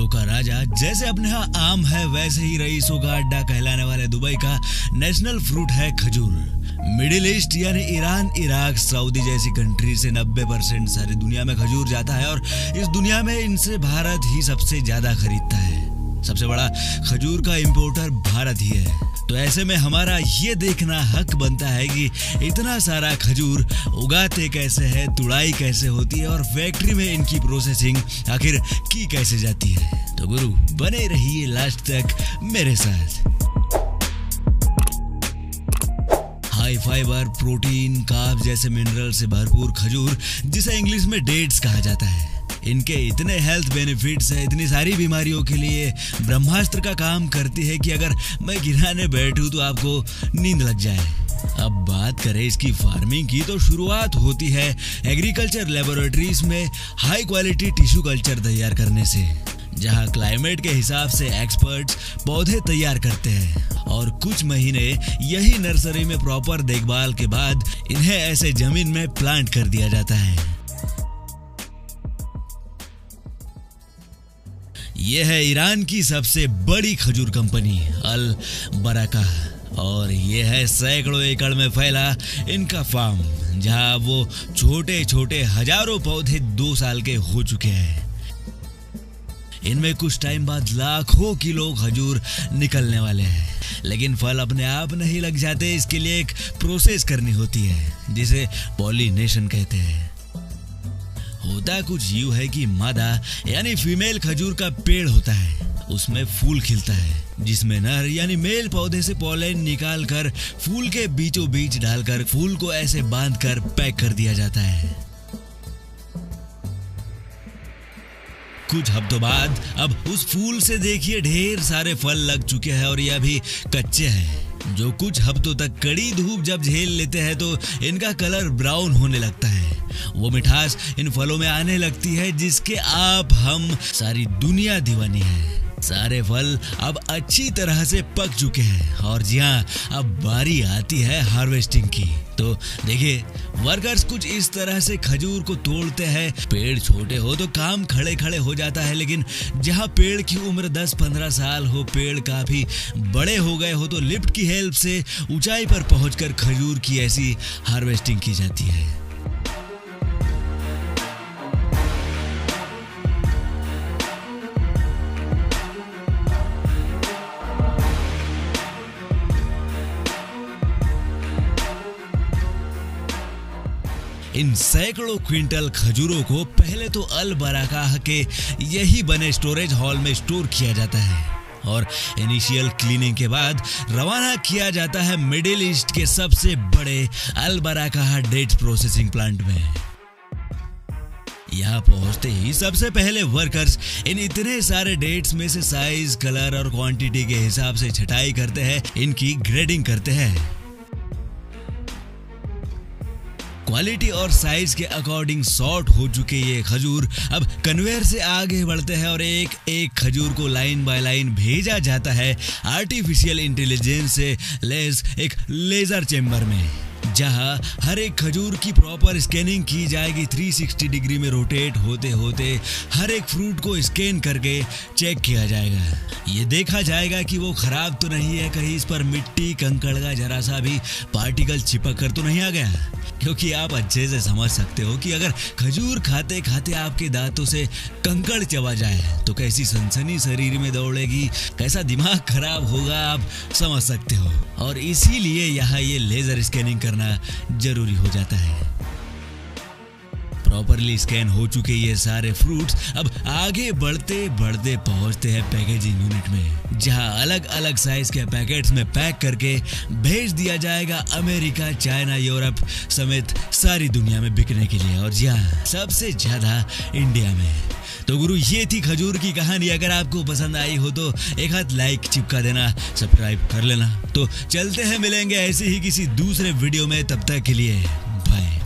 फलों का राजा जैसे अपने यहाँ आम है, वैसे ही रईसों का अड्डा कहलाने वाले दुबई का नेशनल फ्रूट है खजूर। मिडिल ईस्ट यानी ईरान, इराक, सऊदी जैसी कंट्री से 90% सारी दुनिया में खजूर जाता है और इस दुनिया में इनसे भारत ही सबसे ज्यादा खरीदता है। सबसे बड़ा खजूर का इंपोर्टर भारत ही है। तो ऐसे में हमारा ये देखना हक बनता है कि इतना सारा खजूर उगाते कैसे है, तुड़ाई कैसे होती है और फैक्ट्री में इनकी प्रोसेसिंग आखिर की कैसे जाती है। तो गुरु बने रहिए लास्ट तक मेरे साथ। हाई फाइबर, प्रोटीन, कार्ब जैसे मिनरल से भरपूर खजूर, जिसे इंग्लिश में डेट्स कहा जाता है, इनके इतने हेल्थ बेनिफिट्स है, इतनी सारी बीमारियों के लिए ब्रह्मास्त्र का काम करती है कि अगर मैं गिराने बैठूं तो आपको नींद लग जाए। अब बात करें इसकी फार्मिंग की तो शुरुआत होती है एग्रीकल्चर लेबोरेटरीज में हाई क्वालिटी टिश्यू कल्चर तैयार करने से, जहां क्लाइमेट के हिसाब से एक्सपर्ट्स पौधे तैयार करते हैं और कुछ महीने यही नर्सरी में प्रॉपर देखभाल के बाद इन्हें ऐसे जमीन में प्लांट कर दिया जाता है। यह है ईरान की सबसे बड़ी खजूर कंपनी अल बरका और यह है सैकड़ों एकड़ में फैला इनका फार्म, जहां वो छोटे छोटे हजारों पौधे 2 साल के हो चुके हैं। इनमें कुछ टाइम बाद लाखों किलो खजूर निकलने वाले हैं, लेकिन फल अपने आप नहीं लग जाते। इसके लिए एक प्रोसेस करनी होती है जिसे पॉलिनेशन कहते हैं। होता कुछ यूं है कि मादा यानी फीमेल खजूर का पेड़ होता है, उसमें फूल खिलता है जिसमें नर यानी मेल पौधे से पॉलन निकाल कर फूल के बीचों बीच डालकर फूल को ऐसे बांधकर पैक कर दिया जाता है। कुछ हफ्तों बाद अब उस फूल से देखिए ढेर सारे फल लग चुके हैं और ये अभी कच्चे हैं, जो कुछ हफ्तों तक कड़ी धूप जब झेल लेते हैं तो इनका कलर ब्राउन होने लगता है। वो मिठास इन फलों में आने लगती है जिसके आप हम सारी दुनिया दीवानी है। सारे फल अब अच्छी तरह से पक चुके हैं और जी हाँ, अब बारी आती है हार्वेस्टिंग की। तो देखिए, वर्कर्स कुछ इस तरह से खजूर को तोड़ते हैं। पेड़ छोटे हो तो काम खड़े खड़े हो जाता है, लेकिन जहाँ पेड़ की उम्र 10-15 साल हो, पेड़ काफी बड़े हो गए हो, तो लिफ्ट की हेल्प से ऊंचाई पर पहुंचकर खजूर की ऐसी हार्वेस्टिंग की जाती है। इन सैकड़ों क्विंटल खजूरों को पहले तो अल बरकाह के यही बने स्टोरेज हॉल में स्टोर किया जाता है और इनिशियल क्लीनिंग के बाद रवाना किया जाता है मिडिल ईस्ट के सबसे बड़े अल बरकाह डेट्स प्रोसेसिंग प्लांट में। यहाँ पहुंचते ही सबसे पहले वर्कर्स इन इतने सारे डेट्स में से साइज, कलर और क्वांटिटी के हिसाब से छटाई करते हैं, इनकी ग्रेडिंग करते हैं। क्वालिटी और साइज के अकॉर्डिंग सॉर्ट हो चुके ये खजूर अब कन्वेयर से आगे बढ़ते हैं और एक एक खजूर को लाइन बाय लाइन भेजा जाता है आर्टिफिशियल इंटेलिजेंस से लेस एक लेजर चेम्बर में, जहां हर एक खजूर की प्रॉपर स्कैनिंग की जाएगी। 360 डिग्री में रोटेट होते होते हर एक फ्रूट को स्कैन करके चेक किया जाएगा। ये देखा जाएगा कि वो खराब तो नहीं है, कहीं इस पर मिट्टी, कंकड़ का जरा सा भी पार्टिकल चिपक कर तो नहीं आ गया। क्योंकि आप अच्छे से समझ सकते हो कि अगर खजूर खाते खाते आपके दांतों से कंकड़ चबा जाए तो कैसी सनसनी शरीर में दौड़ेगी, कैसा दिमाग खराब होगा, आप समझ सकते हो। और इसीलिए यहाँ ये लेजर स्कैनिंग करना जरूरी हो जाता है। प्रॉपरली स्कैन हो चुके ये सारे फ्रूट्स अब आगे बढ़ते बढ़ते पहुंचते हैं पैकेजिंग यूनिट में, जहां अलग अलग साइज के पैकेट्स में पैक करके भेज दिया जाएगा अमेरिका, चाइना, यूरोप समेत सारी दुनिया में बिकने के लिए, और जहां सबसे ज्यादा इंडिया में। तो गुरु, ये थी खजूर की कहानी। अगर आपको पसंद आई हो तो एक हाथ लाइक चिपका देना, सब्सक्राइब कर लेना। तो चलते हैं, मिलेंगे ऐसे ही किसी दूसरे वीडियो में, तब तक के लिए बाय।